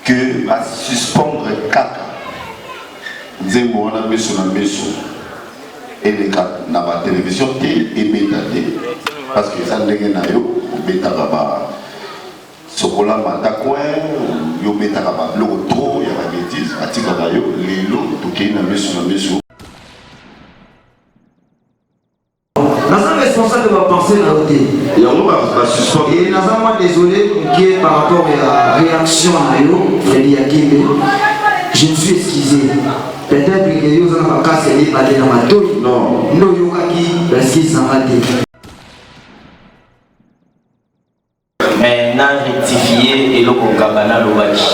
que va suspendre Kaka. Zembo on a mis sur la maison et les cas dans la télévision et bêta parce que ça n'est pas yo bêta là-bas sokola matakwe yo bêta là-bas l'auto il y a la bêtise atika yo les lots tout qui est dans la maison. Responsable de ma pensée dans l'autre. Et nous sommes désolé par rapport à la réaction à l'eau, je me suis excusé. Peut-être que vous avez cassé à l'énamato. Non, non, vous avez parce qu'ils s'en ratent. Maintenant, rectifier et le Gabana Lobaki.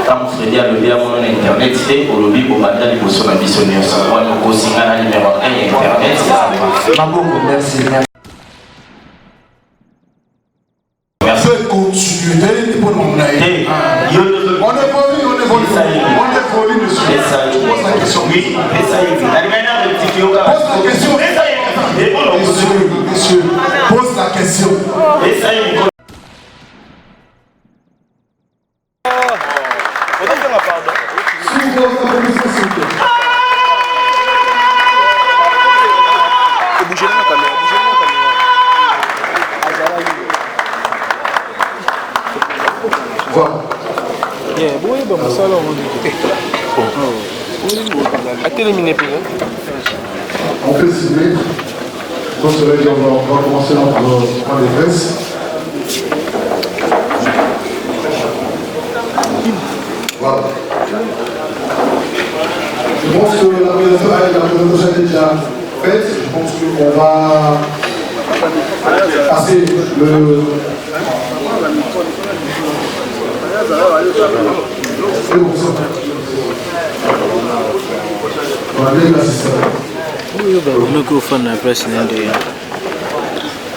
Quand vous faites le bien mon internet, c'est au lobby pour battre les positions additionnelles. On va aussi un numéro 1 internet, c'est ça. Merci. Merci. Continuer pour nous. On évolue, monsieur. Pose la question. Oui, monsieur, pose la question. On peut cibler. Pour cela, on va commencer notre point de presse. Voilà. Je pense que la présentation est déjà faite. Je pense qu'on va passer le...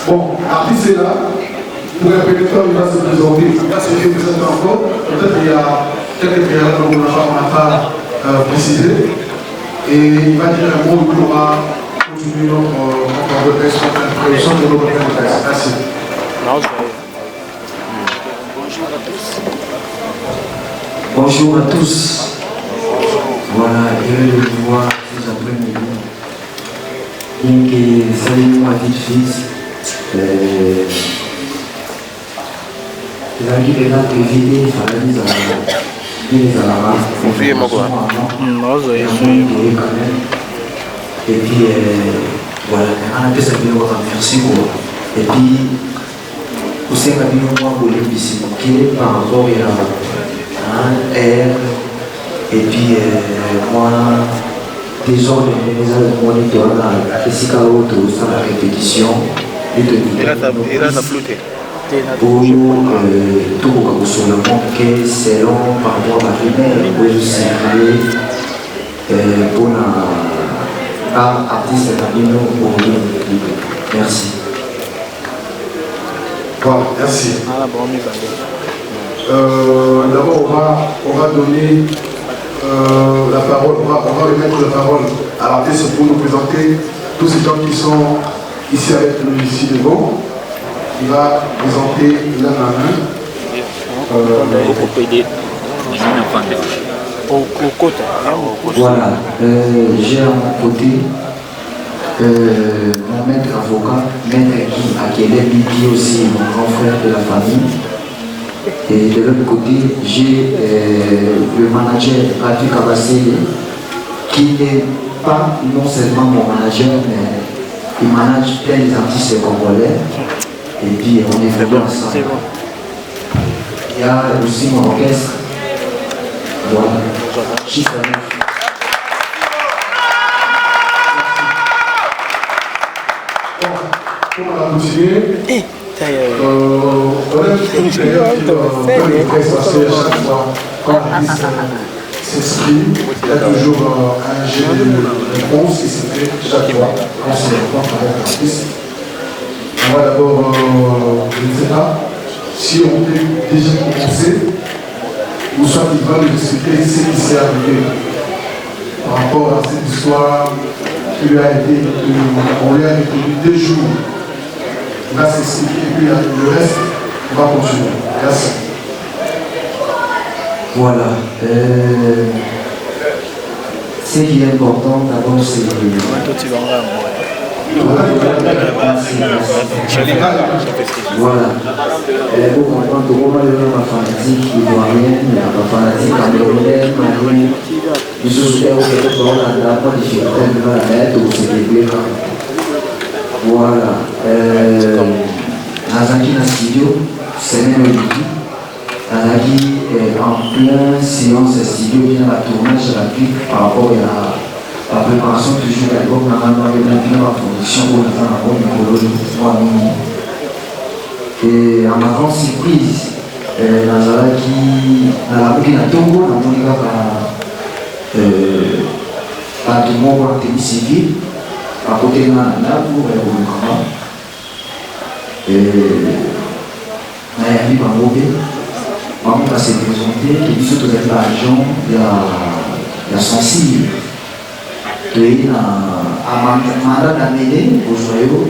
Bon, l'artiste est là. Pour répéter, il va se présenter. Il va se présenter encore. Peut-être qu'il y a quelques périodes où on n'a pas précisé. Et il va dire un mot où on va continuer notre repère sur la présentation de notre repère de presse. Merci. Bonjour à tous. Voilà, et je vois ces après-midi. Donc, salut moi, petite fils. Les amis de la TV, il fallait les avoir. Et puis, voilà, on a fait ça bien, merci beaucoup. Et puis, vous savez, moi, vous l'avez ici, par rapport à R. Et puis, moi, désordre de monitorat dans la répétition et de pour tout sur le monde que selon par rapport à la rumeur où je suis pour l'artiste merci. Bon, merci. D'abord, on va donner la parole, on va remettre la parole à l'artiste pour nous présenter tous ces gens qui sont ici avec nous ici devant. Il va présenter l'un à l'un. Voilà, j'ai à mon côté mon maître avocat, maître Akele Bibi aussi, mon grand frère de la famille. Et de l'autre côté, j'ai le manager Radu Kabassé, qui n'est pas non seulement mon manager, mais il manage plein d'artistes congolais. Et puis on est vraiment ensemble. Il y a aussi mon orchestre. Voilà. On va continuer. On a une chaque fois quand l'artiste s'exprime, il y a toujours un jeu de réponse qui se fait chaque fois quand c'est avec l'artiste. On va d'abord, je ne sais pas, si on peut déjà commencer, ou soit il va nous expliquer ce qui s'est arrivé par rapport à cette histoire qui lui a été, on lui a retenu 2 jours. Il va s'expliquer et puis le reste, on va continuer. Merci. Voilà. Ce qui est important d'abord, c'est voilà. Pour comprendre comment le fanatique ivoirienne, la fanatique camerounaise, malienne, ils se sont dans la difficulté de la lettre ou c'est des voilà. Nazaki na studio, c'est même le Nazaki en plein séance studio, vient la tournage à la clip par rapport à la préparation toujours de l'album, normalement il y a bien la production pour les albums et à ma grande surprise, Nazaki dans la boucle de Togo, dans mon état à tout le monde en tenue civile, à côté de la pour le gouvernement. Nayambi Bangobe, maman va se présenter, qui dit surtout avec l'argent, il y a sensible. Il y a un mandat d'amener au joyau,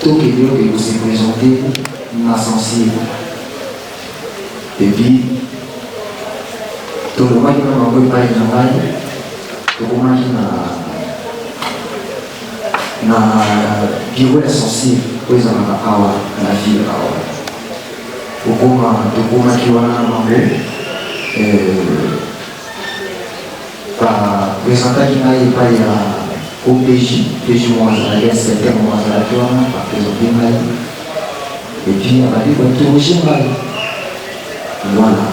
tout qui veut que vous se présentez, il y a sensible. Et puis, tout le monde qui va m'envoyer par le travail, tout le monde qui n'a bureau sensible, pour les awa, la vie awa. Au qui va présenter qui n'a pas au PJ Moazala, c'était Moazala qui va présenter Maï. Et puis, on va dire qu'on est toujours Maï. Voilà.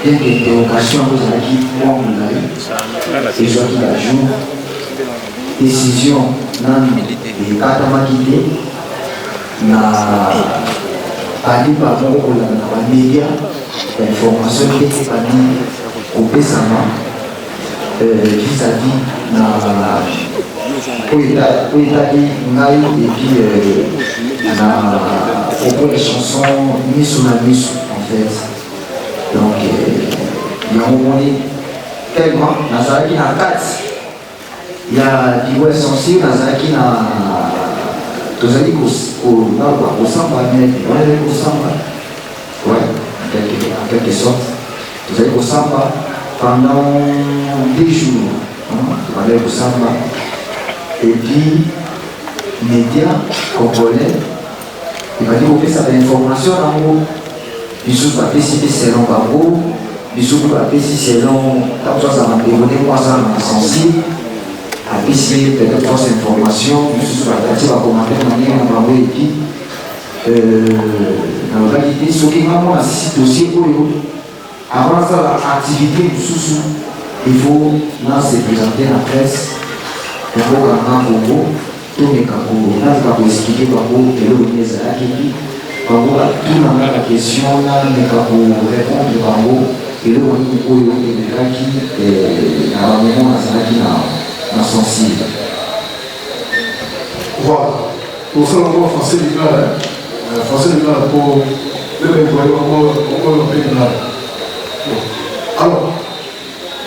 Bien que l'interrogation vous a dit, moi, vous l'avez, et je qui la joue, décision, non, et Katamakité, n'a pas dit par rapport aux médias, l'information qui est pas dit au Pessama, vis-à-vis où il a dit Naï et puis au propos des chansons mis sous la mise en fait. Donc il y a un moment tellement Nazaraki n'a 4. Il y a du ouais sensible Nazaraki n'a tous les au samba mais au samba ouais en quelque sorte vous allez au samba pendant 10 jours vous allez au samba et puis médias congolais il va dire que ça fait information en gros il se passe si c'est long par gros il se passe si c'est long tant que ça m'a dévoilé moi ça m'a sensible et puis peut-être fausse information il se passe va commenter manière on va voir et puis dans la réalité ce qui m'a moi assisté dossier avant ça l'activité du sous il faut se présenter à la presse pour voir Congo tout les Congo là il va expliquer par rapport et le ministère qui par rapport à tout la question là il va répondre par rapport et le ministère qui a vraiment la sensible voilà pour ça on va français pour le employeur alors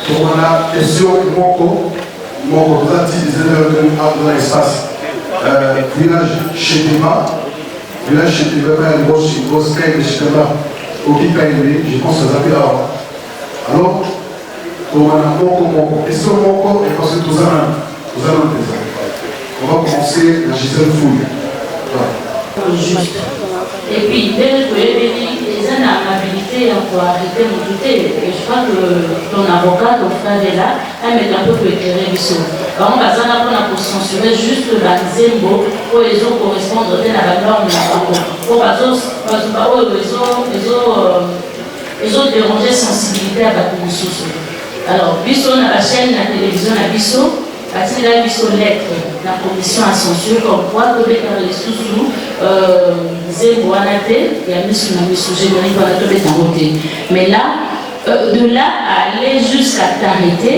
pour la question Moko vous a dit dans l'espace village Chétima une grosse caille de Chétima au Kikaïné, je pense que ça s'appelle alors pour la Moko question Moko et parce que tout ça on va commencer la Gisèle Fouille. Juste. Et puis, dès que les amabilité pour arrêter mon douté, et je crois que ton avocat, ton frère est là, elle met un peu pour éclairer les choses. Par exemple, on a pour censurer juste la Zembo, pour les autres correspondre à la norme pour les autres déranger sensibilité à la commission. Alors, Bisso, on a la chaîne, la télévision, la Bisso. Parce qu'il a mis son lettre la commission à censure comme quoi que les sous Zembo Anate, il a mis sur la mission générique pour la voter. Mais là, de là à aller jusqu'à t'arrêter,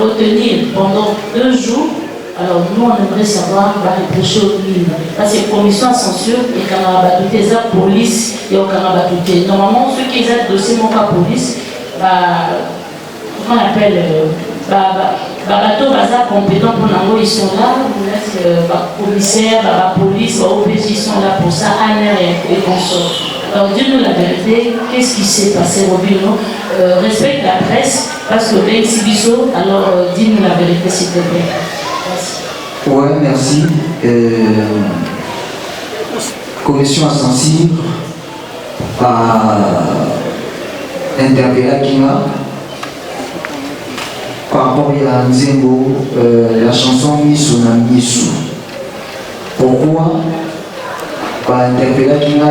retenir pendant 2 jours, alors nous on aimerait savoir, va reprocher au crime. Parce que commission à censure, et quand on a battu la police, et on a battu. Normalement, ceux qui ont dossier mon pas police, comment on appelle bateau bazar compétent pour l'ango ils sont là, commissaire, police, OPJ ils sont là pour ça, ANR et consorts. Alors dis-nous la vérité, qu'est-ce qui s'est passé Robino? Respecte la presse, parce que même si Bisso, alors dis-nous la vérité s'il te plaît. Merci. Ouais, merci. Commission à Saint-Cyr a interpellé Kinga par rapport à Nzembo, la chanson Misu na Misu. Pourquoi par interpellé Kinga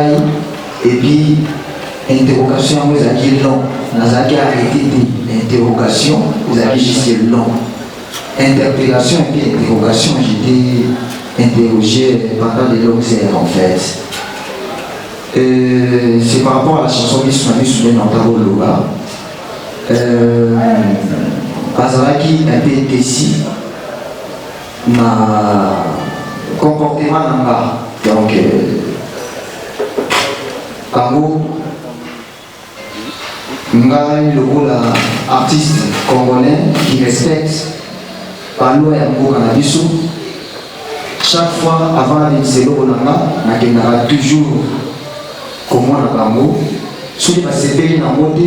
et puis interrogation vous avez dit long, nous avons arrêté l'interrogation, vous avez juste long. Interpellation et puis interrogation, j'étais interrogé pendant des longues heures en fait. C'est par rapport à la chanson Misu na Misu de Nantaro Loba. Bazalaki un peu décis ma comportement nanga donc Pango ngai le rôle artiste congolais qui respecte Palo et Ambo Canabiso. Chaque fois avant la Ninselo Nanga, n'a toujours comment on a Pango. Ceux qui passent payé dans le côté,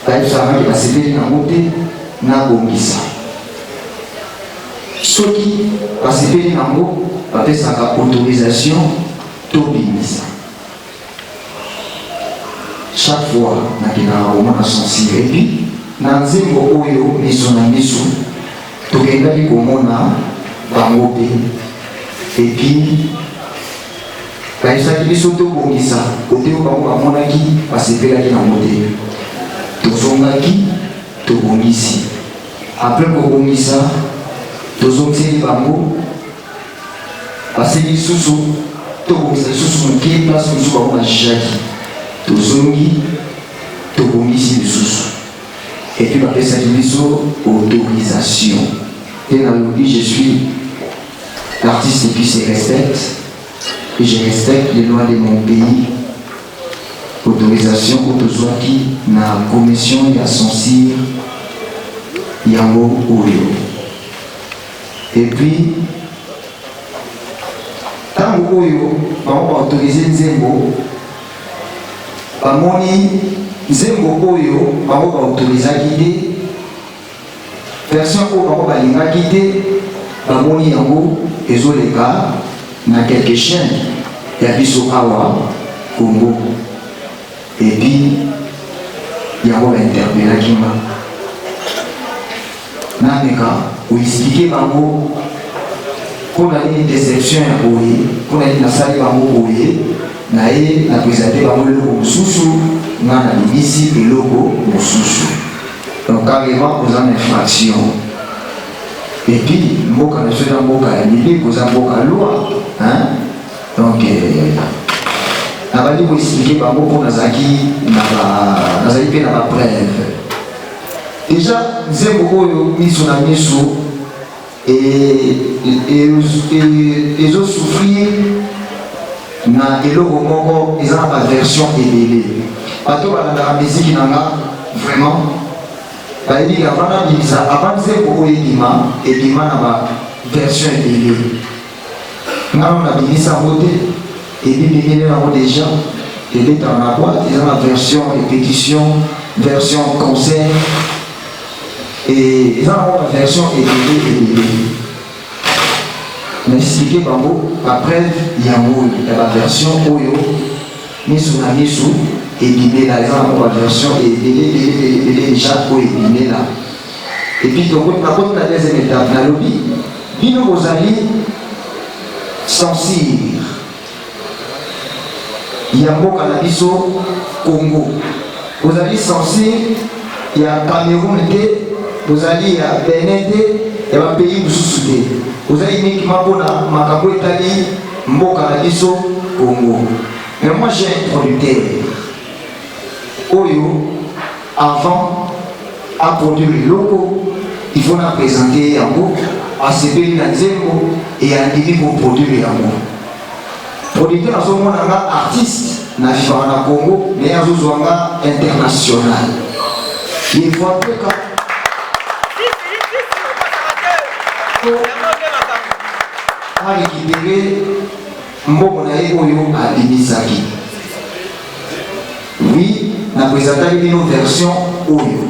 par exemple, qui passent payé dans le côté, n'a pas ceux qui passent payé dans le côté, ça a autorisation d'obéir. Chaque fois, nous avons un sens. Et puis, nous avons un maison à maison. Nous avons un et puis, quand il s'agit de sauter au Bongisa, côté où on a un qui passe payé dans le côté. Nous avons un Bongisi. Après le Bongisa, nous avons un bango. Parce que sous tout sous qui place sous bango à Jacques. Tozongi, Tobomisi le sous. Et puis après ça, autorisation. Et dans le pays, je suis l'artiste et puis je respecte. Et je respecte les lois de mon pays. Autorisation pour tous qui na commission il y a Saint-Cyr, Yango Oyo. Et puis, tant que Oyo, on va autoriser Nzembo. Bamoni Nzembo Oyo, on va autoriser guider. Version où on va guider, Bamoni Yango, et les gars, dans quelques chaînes, il y a Bisso Awa, Congo. Et puis, il y a un interpellé qui m'a. Nameka, où expliquer Bango, qu'on a une déception à Oye, qu'on a une salle Bango Oye, nae na présenté Bango le logo Moussou, na na ici le logo Moussou. Donc, carrément, vous en infraction. Et puis, Mboka ne se donne Mboka, il vous en Mboka loi. Donc, nabali expliquer bango pour nazaki nazali pe na preuve. Déjà Nzembo oyo miso na miso et ont souffrir na eloko moko ils ont la version ebele. Bato ba na musique nanga vraiment ba eli avant bimisa avant Nzembo oyo dima et dima na ba version ebele. Ngalo na bimisa moté. Et puis, il y a déjà, il est dans la boîte, ils ont la version répétition, version concert, et ils ont la version éditée. Mais expliqué par vous, après, il y a la version Oyo, Misu na Misu, et il là, ils ont la version éditée déjà pour éliminer là. Et puis, donc, par contre, la deuxième étape, la lobby, Bino Rosali, Saint-Cyr. Yango Canabiso, Congo. Vous allez censé, il y a Cameroun, vous allez à Bénin, il y a un pays où vous soutenez. Vous allez uniquement pour la Macabo Italie, Mbo Canabiso, Congo. Mais moi j'ai un producteur. Oyo, avant à produire les locaux, il faut la présenter Yango, à CB Nzembo et à Ndimi pour produire Yango. Producteur à ce moment-là, artiste, na FIFA na Congo, mais à ce international. Il faut récupérer Mboko na Oyo à Bimisaki. Oui, nous présentons une version Oyo.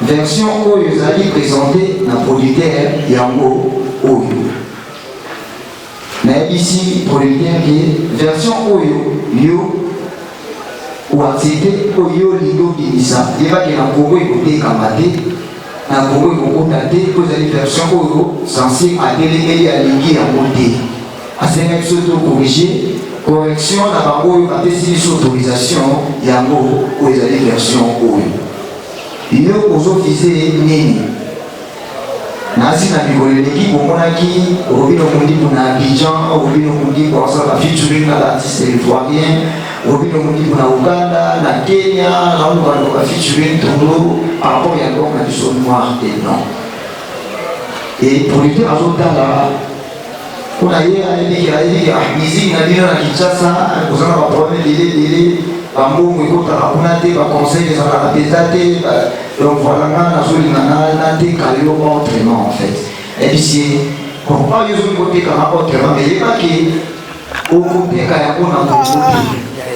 Version Oyo, vous allez présenter la producteur Yango Oyo. Mais ici, producteur qui version Oyo, yo, ou accepter Oyo Lido Binisa. Il va qu'il y a un Congo écouté Kamate, un Congo écouté, vous avez version Oyo, censé adhérer à l'Igi à monter. À ce moment-là, corriger. Correction na bango a décidé sur autorisation yango ou les allées version oyo yo ozo viser nini nasi na bikoleleki komonaki obino mundi na Abidjan obino mundi pour ça la featuring na l'artiste ivoirien obino mundi na Uganda na Kenya na on va featuring tout par rapport à donc na biso noir et non et pour lui dire azotala kuna yeye aelekea musique na dino na Kinshasa kuzana ba problème délai bambongo ekota hakuna te ba conseil za la pétate donc voilà na zoli na te kalio autrement en fait et puis c'est pour pas yuzo côté comme autrement mais il pas que au côté ka ya kona ko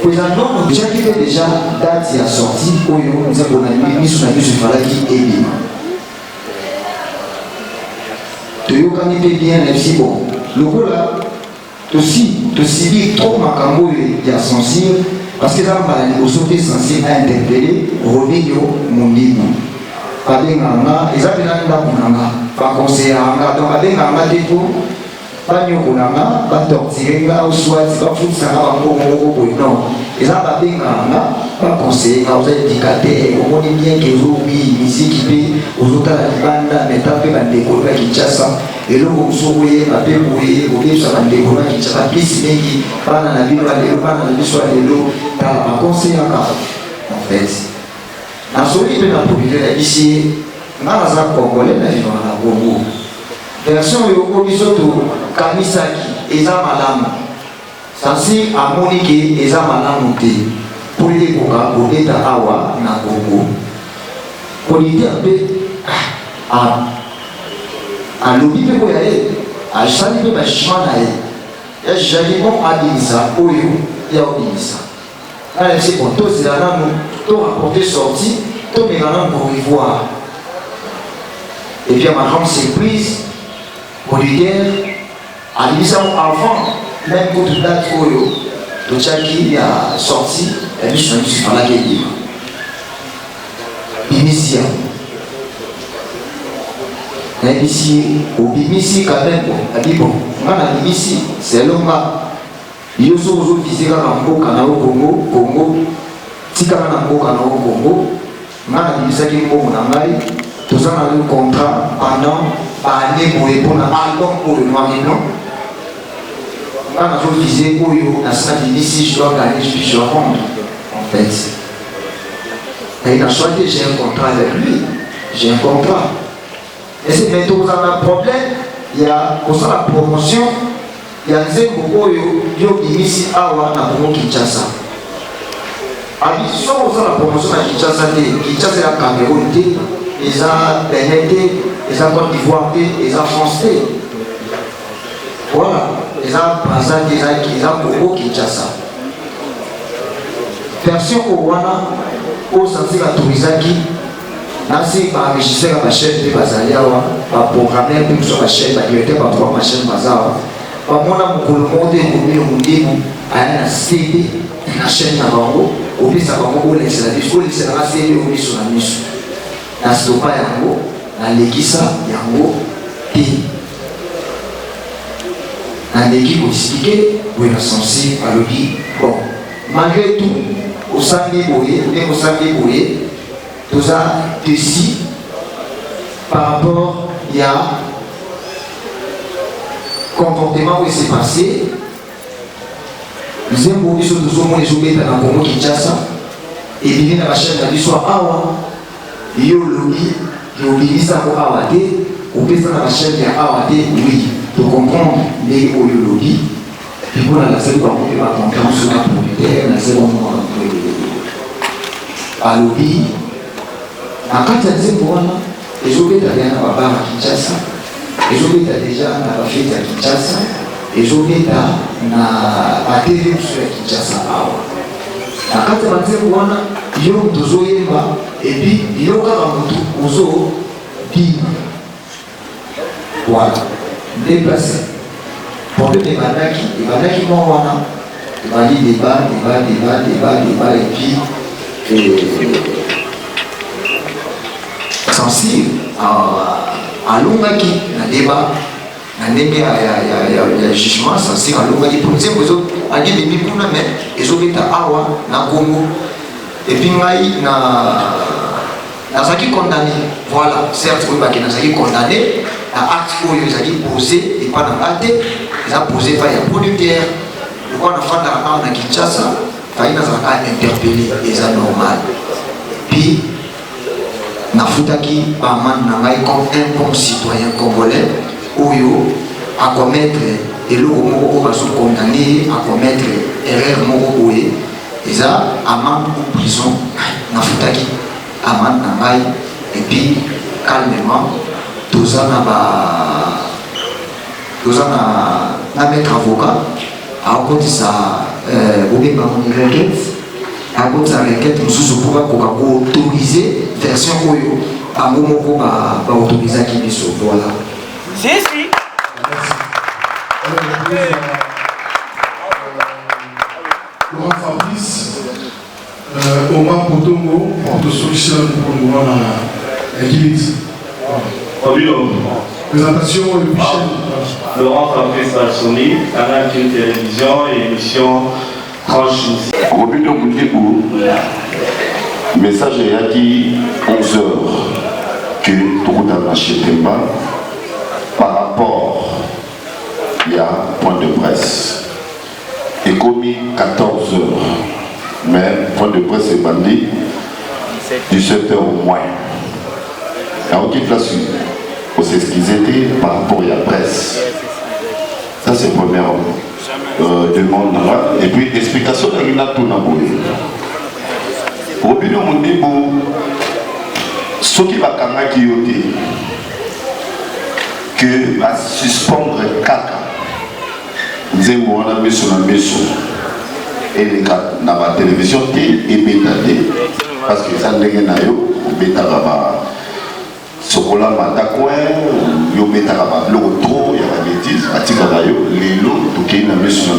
pour non déjà qui est déjà date ya sortie oyo nous avons misu na misu falaki ebima toyokani pe bien merci bon le coup là, aussi dit trop macambo et censure parce que ça va les autorités censées interpeller Robinho Mundibu. Pas d'engagement, ils appellent un d'engagement, pas conseiller engagement, donc avec engagement des pour pas de engagement, pas torturer, pas soit pas foutre ça va non, ils appellent pas d'engagement, pas conseiller, pas indicateur, on dit bien que vous oui musique qui aux autres la bande, mais taper la décolle qui Kinshasa. Et là, vous voyez, vous avez ça va décoller qui Kinshasa, plus mengi, pas dans la ville, pas dans la ville, soit de l'eau, t'as un conseiller en fait. Dans ce livre, la populaire ici, dans la Congolais, la vie dans la Congo. Version Yoko Bisoto, Kamisaki, Eza Malam, Sansi Amonike, Eza Malam, pour les Boga, pour l'État Awa, na Congo. Pour l'idée un peu, à l'oubli de quoi à chaque peu, ma chimane, et j'ai dit, bon, à Binisa, Oyo, et à Binisa. Là, c'est pour tous, c'est là, tout rapporté sorti, tout mes parents pour y voir. Et puis, ma grande surprise, pour lui dire, à Binisa, avant, même pour toute date, Oyo, tout ça qui a sorti, et puis, je suis pas là qui est libre. Bimisia. Ici, au Bimisi, quand même, on dit bon, on a Bimisi, c'est l'homme. Il y a aussi des gens qui ont Congo, Tika na Congo, Congo, on a Bimisa qui est bon, on a tout ça dans le contrat pendant l'année pour répondre à l'album pour le noir et non. On a toujours visé où il y a ça, Bimisi, je dois gagner, je dois rendre, en fait. Et il a choisi, j'ai un contrat avec lui, j'ai un contrat. Et c'est maintenant vous avez un problème, il y a aussi la promotion, il y a un Zembo yo Bimisi Awa na Congo Kinshasa. Si vous avez la promotion à Kinshasa, Kinshasa est la Cameroun, ils ont Bénin, ils ont Côte d'Ivoire, ils ont France. Voilà, ils ont Brazza, ils ont Congo Kinshasa. Version Owana, au sens la Tourisaki. Nasi par régisseur à ma chaîne de Bazaliawa, par programmeur de sur ma chaîne, par directeur par trois ma chaîne Bazawa. Par mon amour pour le monde et pour à un CD, la chaîne Navarro, au plus à Bango, c'est la discours, c'est la CD au plus sur la mission. Dans ce pas Yango, dans l'équissa Yango, et dans l'équipe expliqué, où il a censé à le dire, bon, malgré tout, au samedi bouillé, même au samedi bouillé, tout ça ici par rapport il y a comportement où il s'est passé nous avons vu sur nous sommes les jouets dans le Congo Kinshasa et puis dans la chaîne de l'histoire Awa il y a lobby qui obéit ça pour Awate ou peut dans la chaîne de Awate oui pour comprendre les lobby et pour la seule fois qu'on va comprendre sur la propriétaire la seule fois à lobby en quand il y a les jouets d'aller à la barre à Kinshasa, les jouets déjà à la fête à Kinshasa, les jouets à la télé sur Kinshasa. akati banzembo wana yo tozoyemba et puis yo kaka mutu ozo di voilà déplacé problème ebandaki mwa wana ebandi débat et puis sensible alongaki na débat na ndenge ya jugement sensible alongaki pour nzembo ezo alibemi kuna me ezobeta awa na Congo et puis ngai nazalaki condamné voilà certes oyebaki nazalaki condamné na acte oyo ezali posé epa na nga te eza posé epai ya producteur lokwa nafandaka awa na Kinshasa fai nazalaka interpellé eza normal puis nafutaki bamane na ngai comme un bon citoyen congolais oyo à commettre eloko moko oyo bazo condamné à commettre erreur moko boye eza amende ou prison nafutaki amende na ngai et puis calmement toza na maître avocat akotisa bobemba moni requête akotisa requête mosusu mpo bakoka koautorize version oyo bango moko baautorizaki biso voilà. Laurent Fabrice, Omar Potongo, solution pour nous voir la limite. Présentation de Michel. Laurent Fabrice Balsoni, Canal Télévision et émission Tranche. Robin Mundibou, message est dit 11h que tout le monde a acheté par rapport il y a point de presse. Et commis 14h, mais point de presse est bandit 17h au moins. Alors qu'il faut c'est ce qu'ils étaient par rapport à la presse. Ça c'est la première demande. Et puis l'explication de Rina Tounaboué. Robino Mundibou, ce qui va quand même que va suspendre Kaka. Nzembo wana biso na biso eleka na ba télévision te ebetade parce que ça ndenge na yo betaka ba sokola matakwe yo betaka ba bloko trop ya ba bêtise atika ba yo lelo tokei na biso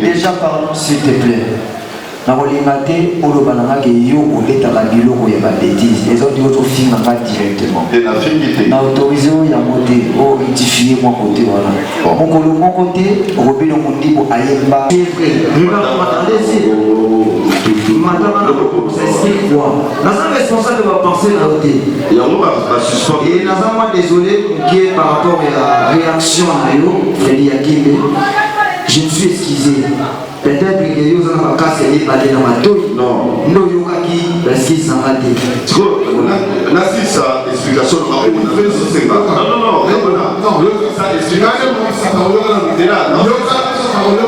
déjà parlons s'il te plaît na kolinga te oloba nanga ke yo obetaka biloko ya ba bêtise les autres autres films nga directement na autorisé ya moté o rectifier moi côté voilà mokolo moko te Robino Mundibou ayemba c'est vrai Naza responsable de ma pensée na côté et naza moi désolé qui par rapport à la réaction na yo Freddy Akimbe je me suis excusé. Peut-être que vous avez un cas de parler dans ma toile. Non. Non, il y a qui parce qu'ils s'en va dire. Là, c'est ça, explication. Non, ça, explication. C'est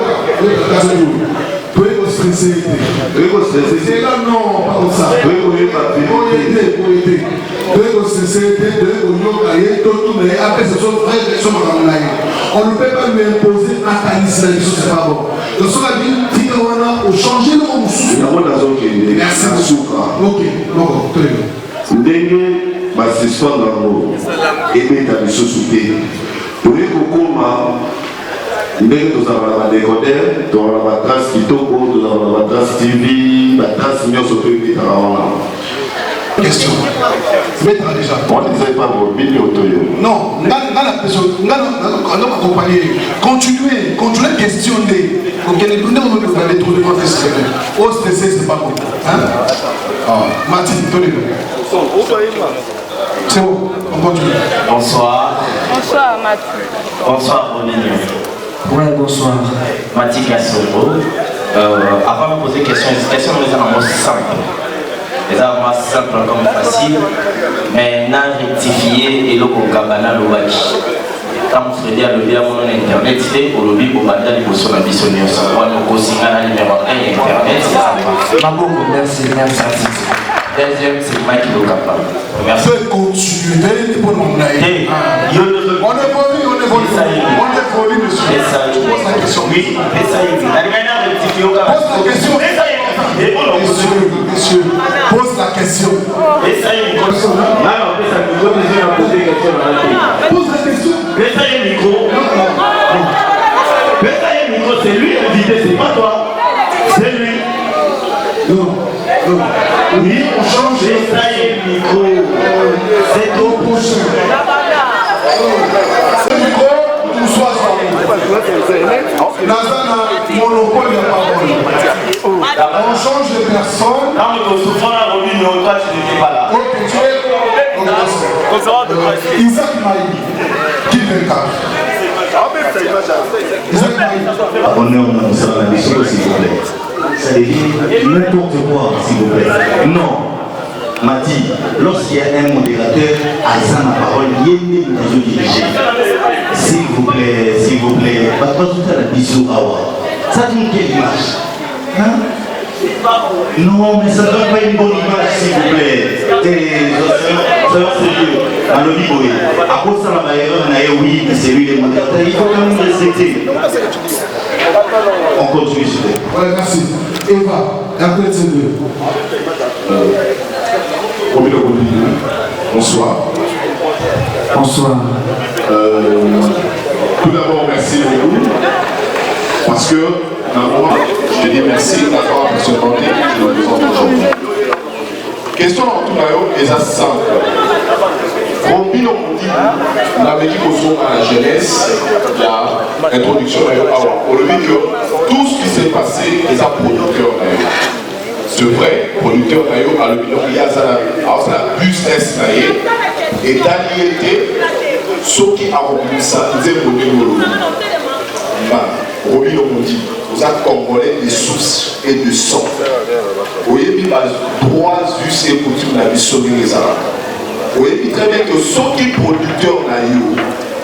là, non, pas comme ça. On ne peut pas lui imposer un calisme, c'est pas bon. Donc, ce qu'on a dit, on a changé le nom. Merci. Ok, bon, très bien. Ndenge basispa nango ebeta lisusu te toye kokoma ndenge tozala na badecoder tozala na batrace kitoko tozala na batrace tv batrace nyonso toyebetaka wana question maître déjà on ne disait pas bobini otoyo non nga la personne nga na accompagner continuer question de kokene tunde ko ko aller trouver quoi faire au stressé c'est pas bon hein Martin tenez c'est bon on continue bonsoir Mathieu bonsoir Robinho ouais bonsoir Mathieu Kassongo avant de poser question mais c'est un mot simple les armes simples comme facile mais n'a rectifié et le Gabana Lobaki comme Freddy a levé à mon internet c'était pour le lobby pour battre les boissons à Bissonnier on a aussi un numéro 1 internet c'est ça merci deuxième c'est Mike Lokapa merci continuer pour nous on évolue monsieur oui ça y est Monsieur, pose la question. Pose la question. C'est lui l'invité, c'est pas toi. C'est lui. Non. Oui, on change le micro. C'est ton prochain. Ce micro, nous soit sorti. Nazana, monopole de la parole. On change de personne. Non, mais au souvent, la remise, mais toi, tu n'étais pas là. Ok, tu es. Isaac Maï, qui fait le cas. Honneur, on a s'il vous plaît. Ça veut dire n'importe quoi, s'il vous plaît. Non. Mati, lorsqu'il y a un modérateur, à ça ma parole, il y a une dirigée. S'il vous plaît, pas tout à la bisou awa. Ça donne quelle image? Hein? Non, mais ça ne donne pas une bonne image, s'il vous plaît. Soyons sérieux. Alors, Liboé, à cause de la barrière, on a oui, c'est lui le modérateur. Il faut quand même respecter. On continue, s'il vous plaît. Ouais, merci. Eva, après ces deux. Bonsoir. Bonsoir. Tout d'abord, merci beaucoup. Parce que, d'abord, je te dis merci d'avoir présenté que je le présente aujourd'hui. Question en tout cas, est simple. Combien on dit, la Belgique au son à la jeunesse, il y a introduction à on le dit que tout ce qui s'est passé est un producteur d'ailleurs. C'est vrai, producteur d'ailleurs, à l'opinion, il y a ça, plus installé, et d'alliété, ceux qui ont rempli ça, ils ont donné le Robin on dit, vous êtes congolais de sources et de sang. Vous voyez, il y a 3 us et coutumes de la vie sur les Arabes. Vous voyez très bien que ceux qui producteurs d'ailleurs,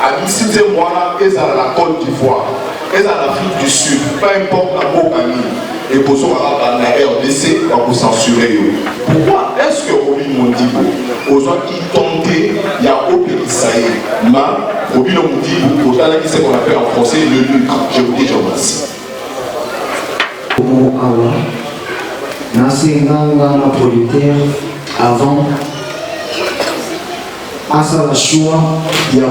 à Mississippi, voilà, ils ont la Côte d'Ivoire, ils ont l'Afrique du Sud, peu importe la Mokani. Et pour ça, on va la RDC, on va vous censurer. Pourquoi est-ce que Robin Mondibo, aux gens qui tentaient, il y a aucun Israël, mais Robin Mondibo, autant là, ce qu'on appelle en français le lucre. Je vous dis, je vous remercie. Nasenganga producteur avant asa la choix il y a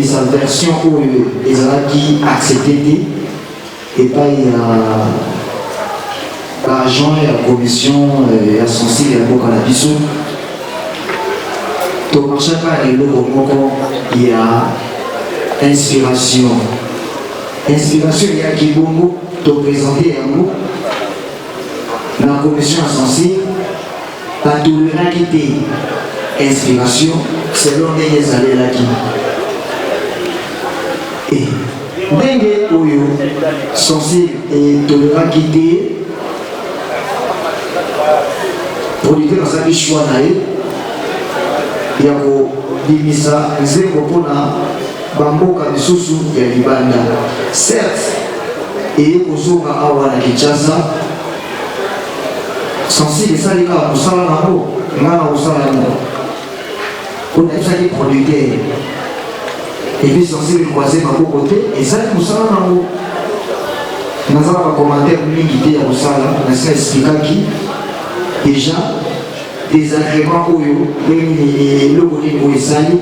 sa version où ils ont accepté et pas il y a l'argent et la commission et la sensible et la boca la biso donc marché pas et le il y a inspiration il y a qui bongo te présenter un mot la commission sensible pas tolérant qui était inspiration selon les années là qui et ndenge oyo sensible et tolérant qui était producteur dans sa choix nae ya ko bimisa nzembo pona bamboka misusu ya libanda certes et kozonga awa na Kinshasa sensible esali kaka kosala nango nga na kosala yango mpona ezali producteur epuis sensible croise maboko te ezali kosala nango naza na bacommentaire mingi te ya kosala nasi explikaki déjà désagrément oyo ndenge eloko nini oyo ezali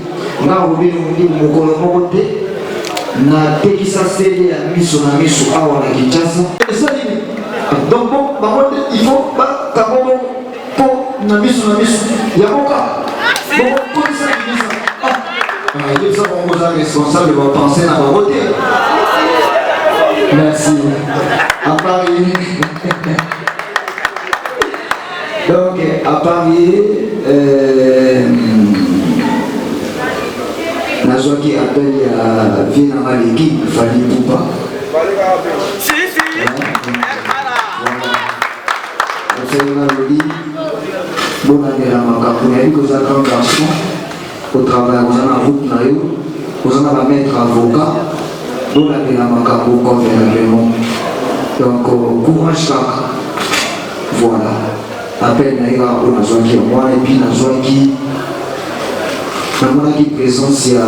nga kobino mokolo moko te natekisa sele ya miso na miso awa na Kinshasa ezali donc bon bango te il faut bakango mpo na miso ya boka ça bango oza responsable bapense na bango te merci à Paris donc à Paris nazwaki appel ya vie na maleki fali pupa osengaloli bonandela makambo nayebi koza grand garçon kotravaille koza na route na yo koza na bamaître avocat bonandela makambo convenablement donc courage kaka voilà appel na ye kaka mpo nazwaki ya mwana epuis nazwaki namonaki présence ya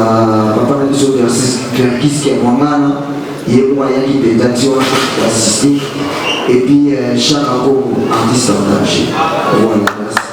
papa na biso verkiski ya mwangana et moi il y a des d'action assistée et puis chaque encore artiste engagé. Voilà, merci.